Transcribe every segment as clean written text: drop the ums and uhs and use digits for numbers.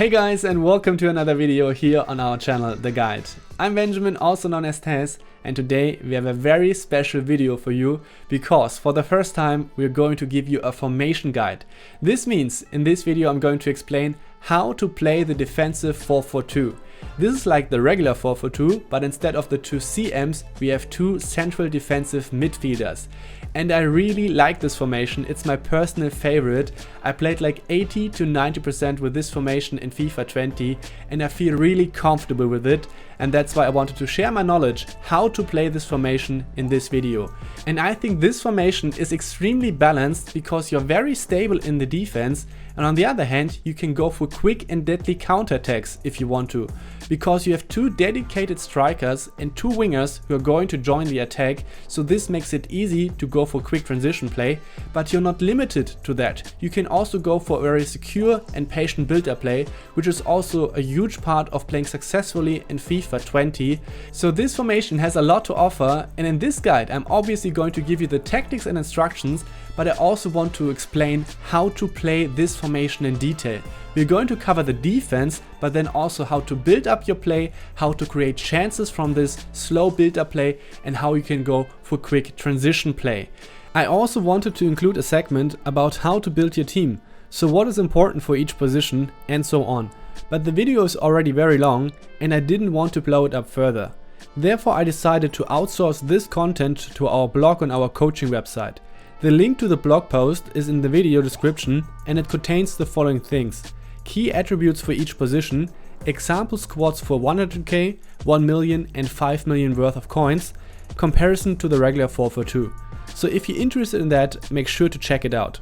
Hey guys, and welcome to another video here on our channel, The Guide. I'm Benjamin, also known as Tess, and today we have a very special video for you because for the first time we're going to give you a formation guide. This means in this video I'm going to explain how to play the defensive 4-4-2. This is like the regular 4-4-2, but instead of the two CMs we have two central defensive midfielders. And I really like this formation, it's my personal favorite. I played like 80 to 90% with this formation in FIFA 20 and I feel really comfortable with it, and that's why I wanted to share my knowledge how to play this formation in this video. And I think this formation is extremely balanced because you're very stable in the defense, and on the other hand you can go for quick and deadly counterattacks if you want to, because you have two dedicated strikers and two wingers who are going to join the attack, so this makes it easy to go for quick transition play, but you're not limited to that. You can also go for very secure and patient build-up play, which is also a huge part of playing successfully in FIFA 20. So this formation has a lot to offer, and in this guide I'm obviously going to give you the tactics and instructions, but I also want to explain how to play this formation in detail. We're going to cover the defense, but then also how to build up your play, how to create chances from this slow build-up play, and how you can go for quick transition play. I also wanted to include a segment about how to build your team, so what is important for each position and so on. But the video is already very long and I didn't want to blow it up further. Therefore I decided to outsource this content to our blog on our coaching website. The link to the blog post is in the video description and it contains the following things: key attributes for each position, example squads for 100k, 1 million and 5 million worth of coins, comparison to the regular 4-4-2. So if you're interested in that, make sure to check it out.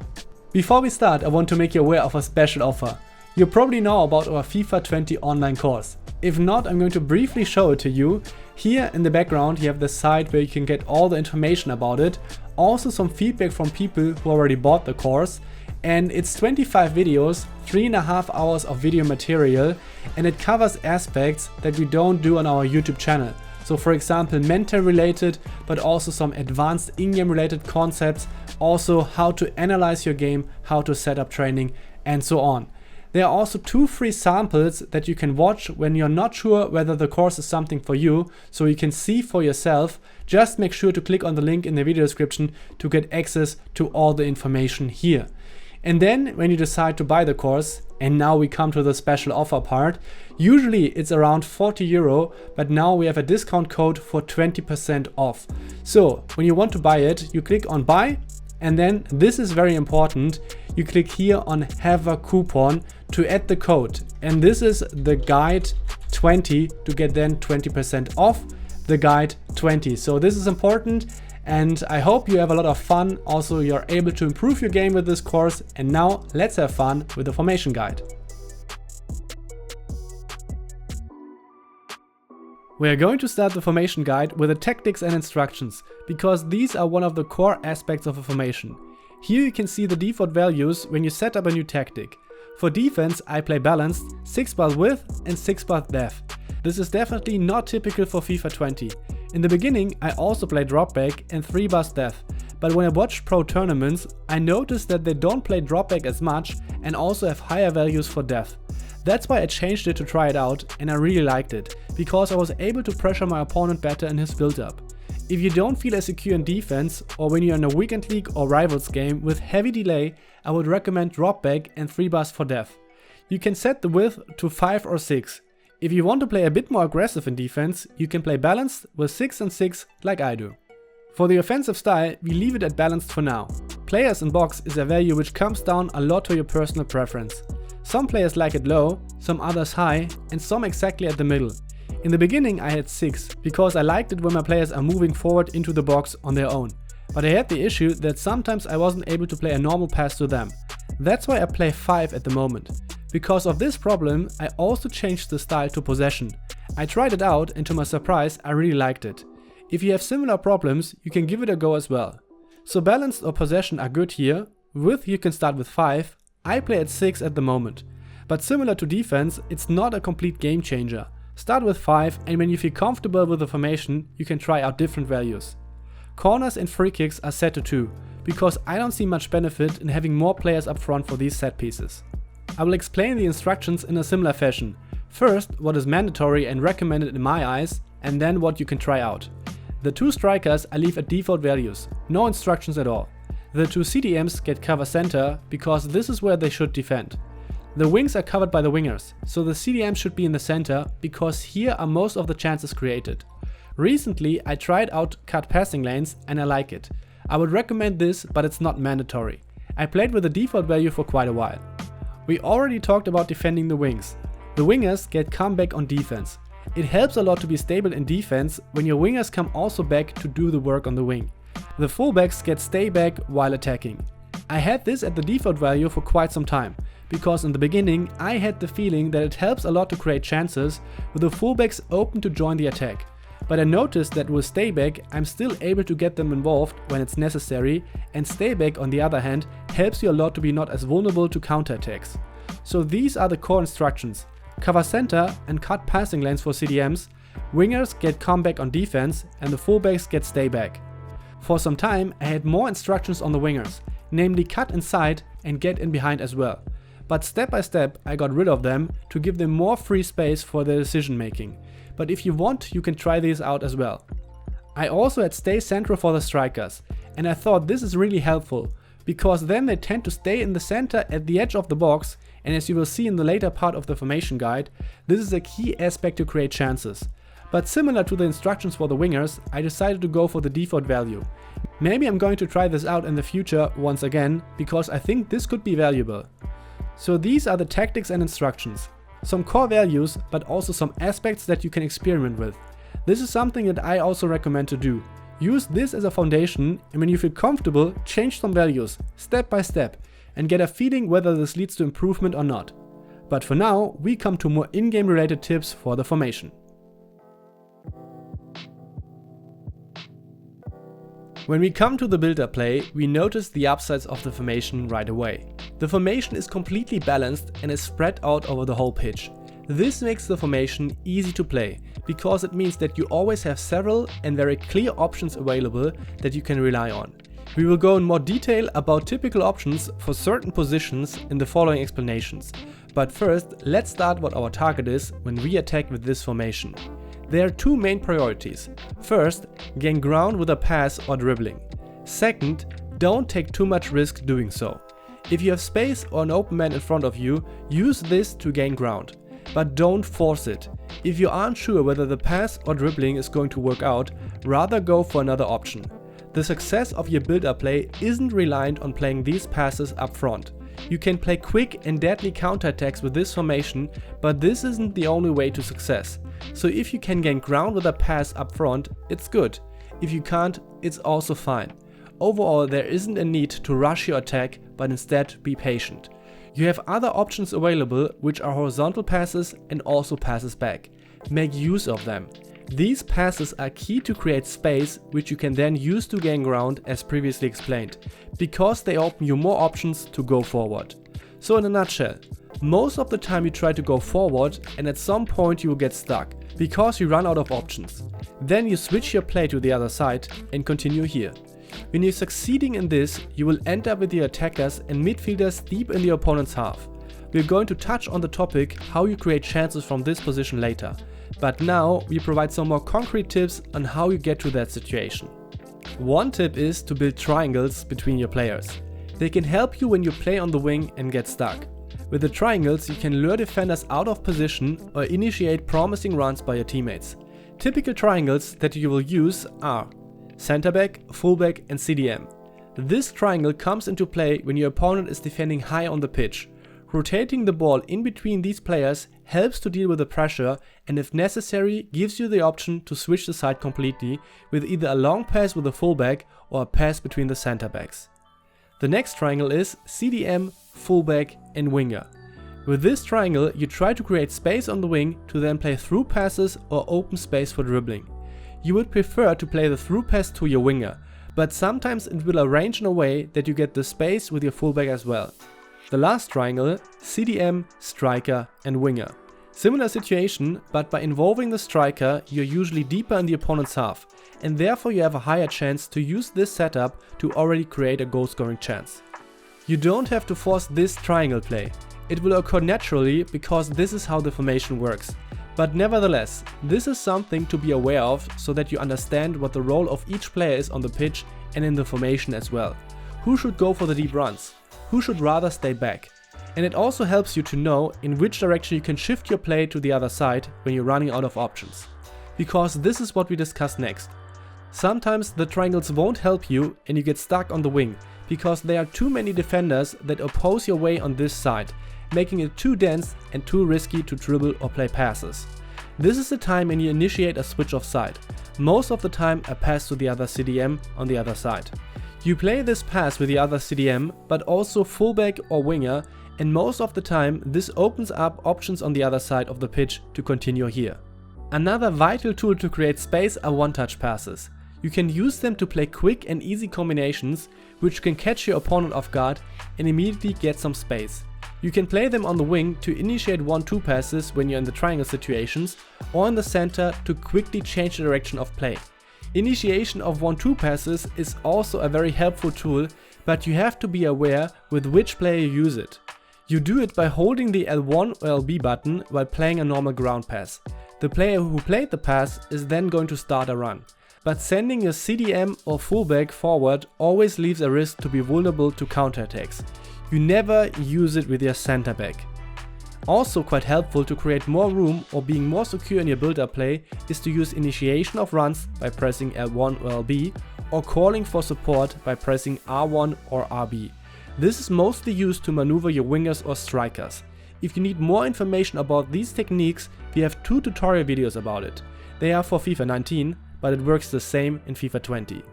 Before we start, I want to make you aware of a special offer. You probably know about our FIFA 20 online course. If not, I'm going to briefly show it to you. Here in the background you have the site where you can get all the information about it, also some feedback from people who already bought the course, and it's 25 videos, 3.5 hours of video material, and it covers aspects that we don't do on our YouTube channel. So for example mental related, but also some advanced in-game related concepts, also how to analyze your game, how to set up training and so on. There are also 2 free samples that you can watch when you're not sure whether the course is something for you, so you can see for yourself. Just make sure to click on the link in the video description to get access to all the information here. And then when you decide to buy the course, and now we come to the special offer part, usually it's around 40 euro, but now we have a discount code for 20% off. So when you want to buy it, you click on buy, and then this is very important, you click here on have a coupon to add the code, and this is the guide 20 to get then 20% off, the guide 20. So this is important, and I hope you have a lot of fun. Also you're able to improve your game with this course, and now let's have fun with the formation guide. We are going to start the formation guide with the tactics and instructions, because these are one of the core aspects of a formation. Here you can see the default values when you set up a new tactic. For defense I play balanced, 6 bar width and 6 bar depth. This is definitely not typical for FIFA 20. In the beginning I also play drop back and 3 bar depth, but when I watched pro tournaments I noticed that they don't play drop back as much and also have higher values for depth. That's why I changed it to try it out, and I really liked it, because I was able to pressure my opponent better in his build-up. If you don't feel as secure in defense, or when you're in a weekend league or rivals game with heavy delay, I would recommend drop back and 3 bars for depth. You can set the width to 5 or 6. If you want to play a bit more aggressive in defense, you can play balanced with 6 and 6 like I do. For the offensive style, we leave it at balanced for now. Players in box is a value which comes down a lot to your personal preference. Some players like it low, some others high, and some exactly at the middle. In the beginning I had 6, because I liked it when my players are moving forward into the box on their own. But I had the issue that sometimes I wasn't able to play a normal pass to them. That's why I play 5 at the moment. Because of this problem I also changed the style to possession. I tried it out and to my surprise I really liked it. If you have similar problems you can give it a go as well. So balanced or possession are good here. Width you can start with 5. I play at 6 at the moment, but similar to defense, it's not a complete game changer. Start with 5, and when you feel comfortable with the formation, you can try out different values. Corners and free kicks are set to 2, because I don't see much benefit in having more players up front for these set pieces. I will explain the instructions in a similar fashion. First, what is mandatory and recommended in my eyes, and then what you can try out. The two strikers I leave at default values, no instructions at all. The two CDMs get cover center because this is where they should defend. The wings are covered by the wingers, so the CDM should be in the center because here are most of the chances created. Recently I tried out cut passing lanes and I like it. I would recommend this, but it's not mandatory. I played with the default value for quite a while. We already talked about defending the wings. The wingers get comeback on defense. It helps a lot to be stable in defense when your wingers come also back to do the work on the wing. The fullbacks get stay back while attacking. I had this at the default value for quite some time, because in the beginning I had the feeling that it helps a lot to create chances with the fullbacks open to join the attack. But I noticed that with stay back I'm still able to get them involved when it's necessary, and stay back on the other hand helps you a lot to be not as vulnerable to counterattacks. So these are the core instructions. Cover center and cut passing lanes for CDMs, wingers get comeback on defense and the fullbacks get stay back. For some time I had more instructions on the wingers, namely cut inside and get in behind as well. But step by step I got rid of them to give them more free space for their decision making. But if you want, you can try these out as well. I also had stay central for the strikers, and I thought this is really helpful, because then they tend to stay in the center at the edge of the box, and as you will see in the later part of the formation guide, this is a key aspect to create chances. But similar to the instructions for the wingers, I decided to go for the default value. Maybe I'm going to try this out in the future once again, because I think this could be valuable. So these are the tactics and instructions. Some core values, but also some aspects that you can experiment with. This is something that I also recommend to do. Use this as a foundation, and when you feel comfortable, change some values, step by step, and get a feeling whether this leads to improvement or not. But for now, we come to more in-game related tips for the formation. When we come to the build-up play, we notice the upsides of the formation right away. The formation is completely balanced and is spread out over the whole pitch. This makes the formation easy to play, because it means that you always have several and very clear options available that you can rely on. We will go in more detail about typical options for certain positions in the following explanations. But first, let's start what our target is when we attack with this formation. There are two main priorities. First, gain ground with a pass or dribbling. Second, don't take too much risk doing so. If you have space or an open man in front of you, use this to gain ground. But don't force it. If you aren't sure whether the pass or dribbling is going to work out, rather go for another option. The success of your build-up play isn't reliant on playing these passes up front. You can play quick and deadly counterattacks with this formation, but this isn't the only way to success. So if you can gain ground with a pass up front, it's good. If you can't, it's also fine. Overall, there isn't a need to rush your attack, but instead be patient. You have other options available, which are horizontal passes and also passes back. Make use of them. These passes are key to create space, which you can then use to gain ground as previously explained, because they open you more options to go forward. So in a nutshell, most of the time you try to go forward and at some point you will get stuck, because you run out of options. Then you switch your play to the other side and continue here. When you're succeeding in this, you will end up with your attackers and midfielders deep in the opponent's half. We're going to touch on the topic how you create chances from this position later. But now we provide some more concrete tips on how you get to that situation. One tip is to build triangles between your players. They can help you when you play on the wing and get stuck. With the triangles you can lure defenders out of position or initiate promising runs by your teammates. Typical triangles that you will use are center back, fullback and CDM. This triangle comes into play when your opponent is defending high on the pitch. Rotating the ball in between these players helps to deal with the pressure, and if necessary gives you the option to switch the side completely with either a long pass with a fullback or a pass between the center backs. The next triangle is CDM, fullback and winger. With this triangle you try to create space on the wing to then play through passes or open space for dribbling. You would prefer to play the through pass to your winger, but sometimes it will arrange in a way that you get the space with your fullback as well. The last triangle, CDM, striker and winger. Similar situation, but by involving the striker you're usually deeper in the opponent's half, and therefore you have a higher chance to use this setup to already create a goal scoring chance. You don't have to force this triangle play. It will occur naturally because this is how the formation works. But nevertheless, this is something to be aware of so that you understand what the role of each player is on the pitch and in the formation as well. Who should go for the deep runs? Who should rather stay back? And it also helps you to know in which direction you can shift your play to the other side when you're running out of options. Because this is what we discuss next. Sometimes the triangles won't help you and you get stuck on the wing because there are too many defenders that oppose your way on this side, making it too dense and too risky to dribble or play passes. This is the time when you initiate a switch of side, most of the time a pass to the other CDM on the other side. You play this pass with the other CDM, but also fullback or winger, and most of the time this opens up options on the other side of the pitch to continue here. Another vital tool to create space are one-touch passes. You can use them to play quick and easy combinations which can catch your opponent off guard and immediately get some space. You can play them on the wing to initiate 1-2 passes when you're in the triangle situations, or in the center to quickly change the direction of play. Initiation of 1-2 passes is also a very helpful tool, but you have to be aware with which player you use it. You do it by holding the L1 or LB button while playing a normal ground pass. The player who played the pass is then going to start a run. But sending your CDM or fullback forward always leaves a risk to be vulnerable to counterattacks. You never use it with your center back. Also quite helpful to create more room or being more secure in your build-up play is to use initiation of runs by pressing L1 or LB, or calling for support by pressing R1 or RB. This is mostly used to maneuver your wingers or strikers. If you need more information about these techniques, we have 2 tutorial videos about it. They are for FIFA 19, but it works the same in FIFA 20.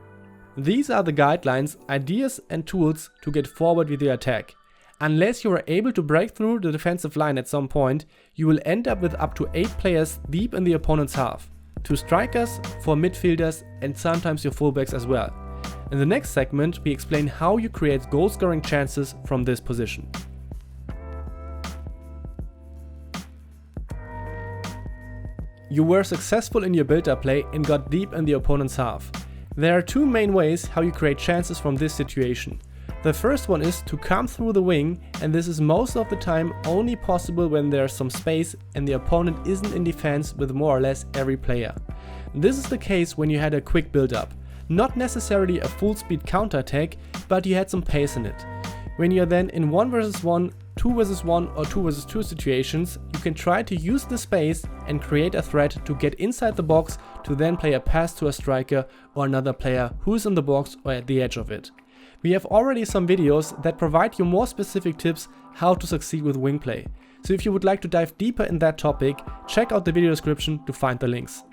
These are the guidelines, ideas and tools to get forward with your attack. Unless you are able to break through the defensive line at some point, you will end up with up to 8 players deep in the opponent's half. 2 strikers, 4 midfielders and sometimes your fullbacks as well. In the next segment we explain how you create goal scoring chances from this position. You were successful in your build-up play and got deep in the opponent's half. There are 2 main ways how you create chances from this situation. The first one is to come through the wing, and this is most of the time only possible when there's some space and the opponent isn't in defense with more or less every player. This is the case when you had a quick build-up. Not necessarily a full-speed counter-attack, but you had some pace in it. When you're then in 1 vs 1, 2 vs 1 or 2 vs 2 situations, you can try to use the space and create a threat to get inside the box to then play a pass to a striker or another player who's in the box or at the edge of it. We have already some videos that provide you more specific tips how to succeed with wing play. So if you would like to dive deeper in that topic, check out the video description to find the links.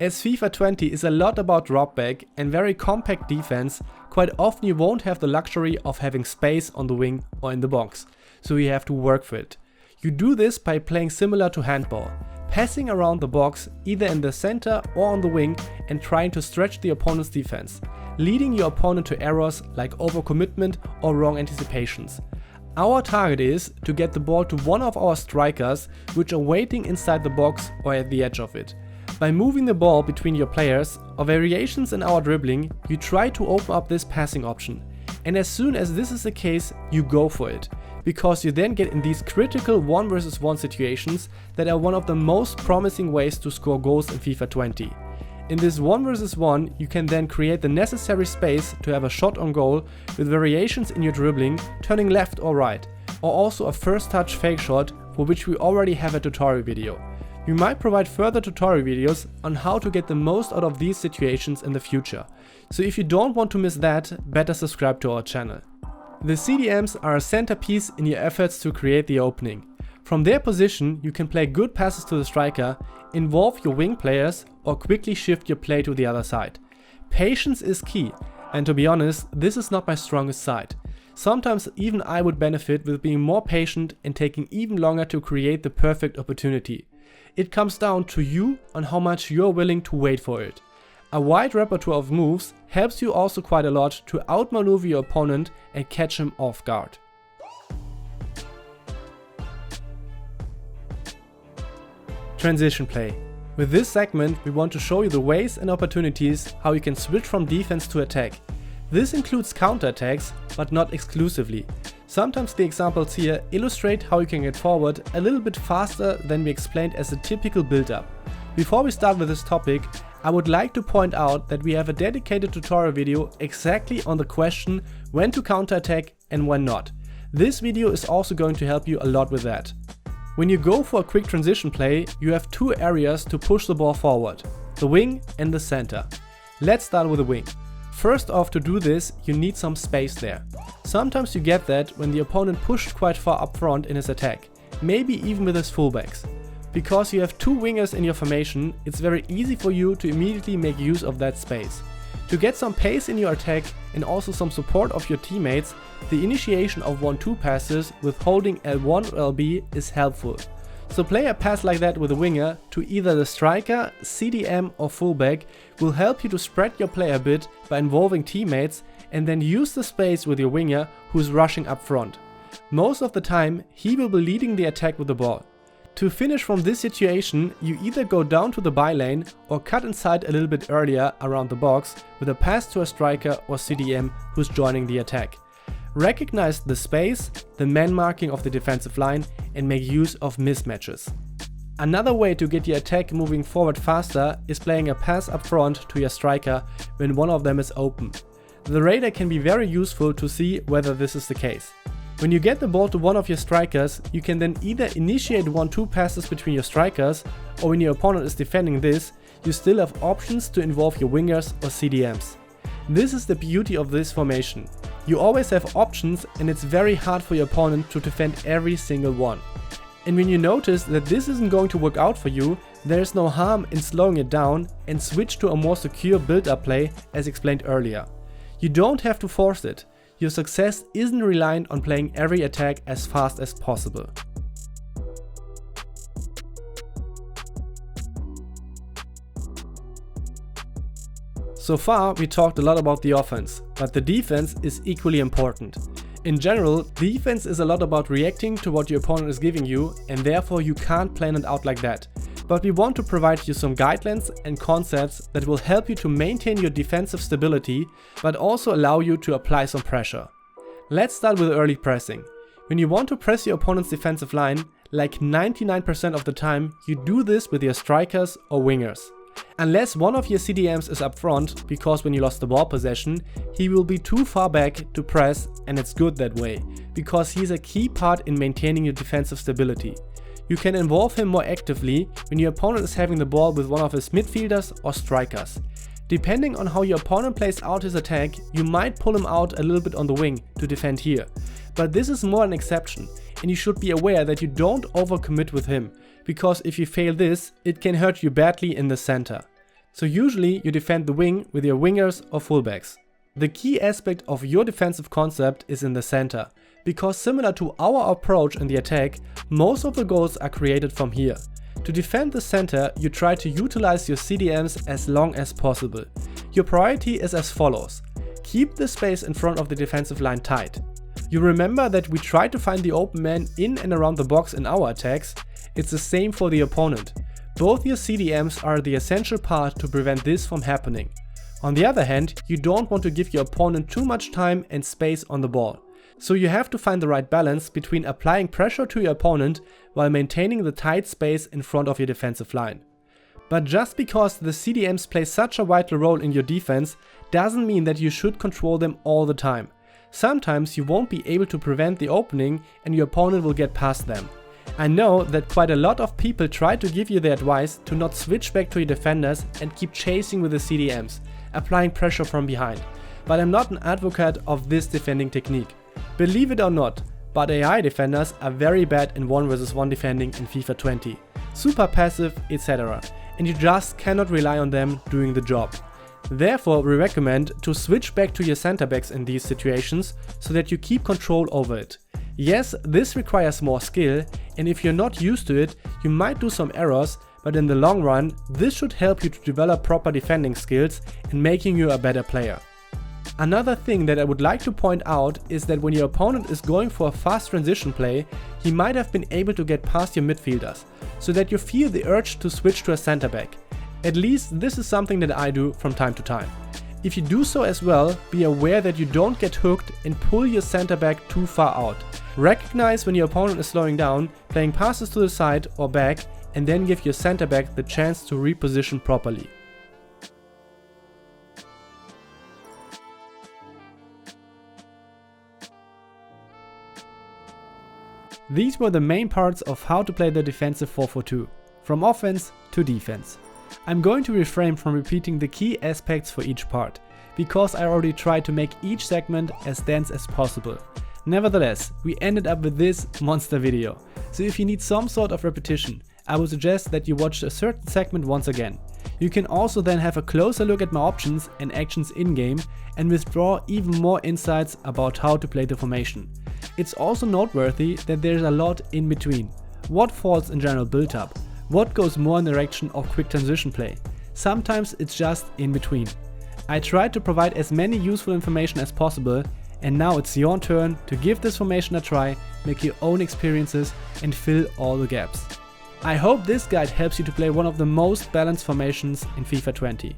As FIFA 20 is a lot about drop back and very compact defense, quite often you won't have the luxury of having space on the wing or in the box, so you have to work for it. You do this by playing similar to handball, passing around the box either in the center or on the wing and trying to stretch the opponent's defense, leading your opponent to errors like overcommitment or wrong anticipations. Our target is to get the ball to one of our strikers which are waiting inside the box or at the edge of it. By moving the ball between your players or variations in our dribbling, you try to open up this passing option. And as soon as this is the case, you go for it, because you then get in these critical 1 vs 1 situations that are one of the most promising ways to score goals in FIFA 20. In this 1 vs 1, you can then create the necessary space to have a shot on goal with variations in your dribbling, turning left or right, or also a first touch fake shot, for which we already have a tutorial video. We might provide further tutorial videos on how to get the most out of these situations in the future. So if you don't want to miss that, better subscribe to our channel. The CDMs are a centerpiece in your efforts to create the opening. From their position, you can play good passes to the striker, involve your wing players, or quickly shift your play to the other side. Patience is key, and to be honest, this is not my strongest side. Sometimes even I would benefit with being more patient and taking even longer to create the perfect opportunity. It comes down to you on how much you're willing to wait for it. A wide repertoire of moves helps you also quite a lot to outmaneuver your opponent and catch him off guard. Transition play. With this segment, we want to show you the ways and opportunities how you can switch from defense to attack. This includes counterattacks, but not exclusively. Sometimes the examples here illustrate how you can get forward a little bit faster than we explained as a typical build-up. Before we start with this topic, I would like to point out that we have a dedicated tutorial video exactly on the question when to counterattack and when not. This video is also going to help you a lot with that. When you go for a quick transition play, you have two areas to push the ball forward, the wing and the center. Let's start with the wing. First off, to do this, you need some space there. Sometimes you get that when the opponent pushed quite far up front in his attack, maybe even with his fullbacks. Because you have two wingers in your formation, it's very easy for you to immediately make use of that space. To get some pace in your attack and also some support of your teammates, the initiation of 1-2 passes with holding L1 or LB is helpful. So play a pass like that with a winger to either the striker, CDM or fullback will help you to spread your play a bit by involving teammates and then use the space with your winger who's rushing up front. Most of the time he will be leading the attack with the ball. To finish from this situation, you either go down to the bylane or cut inside a little bit earlier around the box with a pass to a striker or CDM who's joining the attack. Recognize the space, the man marking of the defensive line and make use of mismatches. Another way to get your attack moving forward faster is playing a pass up front to your striker when one of them is open. The radar can be very useful to see whether this is the case. When you get the ball to one of your strikers, you can then either initiate 1-2 passes between your strikers, or when your opponent is defending this, you still have options to involve your wingers or CDMs. This is the beauty of this formation. You always have options and it's very hard for your opponent to defend every single one. And when you notice that this isn't going to work out for you, there is no harm in slowing it down and switch to a more secure build-up play as explained earlier. You don't have to force it. Your success isn't reliant on playing every attack as fast as possible. So far we talked a lot about the offense, but the defense is equally important. In general, defense is a lot about reacting to what your opponent is giving you and therefore you can't plan it out like that. But we want to provide you some guidelines and concepts that will help you to maintain your defensive stability, but also allow you to apply some pressure. Let's start with early pressing. When you want to press your opponent's defensive line, like 99% of the time, you do this with your strikers or wingers. Unless one of your CDMs is up front, because when you lost the ball possession, he will be too far back to press and it's good that way, because he's a key part in maintaining your defensive stability. You can involve him more actively when your opponent is having the ball with one of his midfielders or strikers. Depending on how your opponent plays out his attack, you might pull him out a little bit on the wing to defend here. But this is more an exception and you should be aware that you don't overcommit with him, because if you fail this, it can hurt you badly in the center. So usually you defend the wing with your wingers or fullbacks. The key aspect of your defensive concept is in the center, because similar to our approach in the attack, most of the goals are created from here. To defend the center, you try to utilize your CDMs as long as possible. Your priority is as follows. Keep the space in front of the defensive line tight. You remember that we try to find the open man in and around the box in our attacks. It's the same for the opponent. Both your CDMs are the essential part to prevent this from happening. On the other hand, you don't want to give your opponent too much time and space on the ball. So you have to find the right balance between applying pressure to your opponent while maintaining the tight space in front of your defensive line. But just because the CDMs play such a vital role in your defense doesn't mean that you should control them all the time. Sometimes you won't be able to prevent the opening and your opponent will get past them. I know that quite a lot of people try to give you the advice to not switch back to your defenders and keep chasing with the CDMs, applying pressure from behind. But I'm not an advocate of this defending technique. Believe it or not, but AI defenders are very bad in 1 vs 1 defending in FIFA 20, super passive, etc. And you just cannot rely on them doing the job. Therefore, we recommend to switch back to your center backs in these situations so that you keep control over it. Yes, this requires more skill, and if you're not used to it, you might do some errors, but in the long run, this should help you to develop proper defending skills and making you a better player. Another thing that I would like to point out is that when your opponent is going for a fast transition play, he might have been able to get past your midfielders, so that you feel the urge to switch to a center back. At least this is something that I do from time to time. If you do so as well, be aware that you don't get hooked and pull your center back too far out. Recognize when your opponent is slowing down, playing passes to the side or back, and then give your center back the chance to reposition properly. These were the main parts of how to play the defensive 4-4-2, from offense to defense. I'm going to refrain from repeating the key aspects for each part, because I already tried to make each segment as dense as possible. Nevertheless, we ended up with this monster video, so if you need some sort of repetition, I would suggest that you watch a certain segment once again. You can also then have a closer look at my options and actions in-game and withdraw even more insights about how to play the formation. It's also noteworthy that there's a lot in between. What falls in general build-up? What goes more in the direction of quick transition play? Sometimes it's just in between. I tried to provide as many useful information as possible, and now it's your turn to give this formation a try, make your own experiences and fill all the gaps. I hope this guide helps you to play one of the most balanced formations in FIFA 20.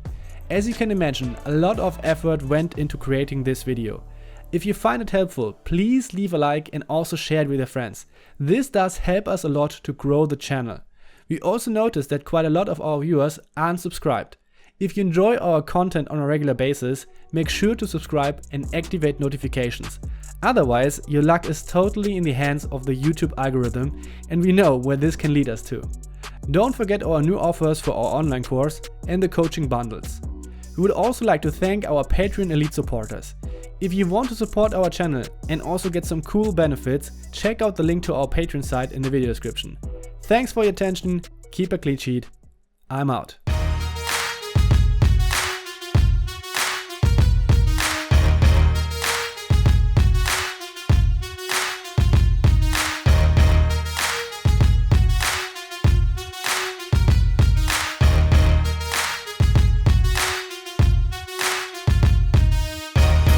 As you can imagine, a lot of effort went into creating this video. If you find it helpful, please leave a like and also share it with your friends. This does help us a lot to grow the channel. We also noticed that quite a lot of our viewers aren't subscribed. If you enjoy our content on a regular basis, make sure to subscribe and activate notifications. Otherwise, your luck is totally in the hands of the YouTube algorithm, and we know where this can lead us to. Don't forget our new offers for our online course and the coaching bundles. We would also like to thank our Patreon Elite supporters. If you want to support our channel and also get some cool benefits, check out the link to our Patreon site in the video description. Thanks for your attention, keep a clean sheet, I'm out.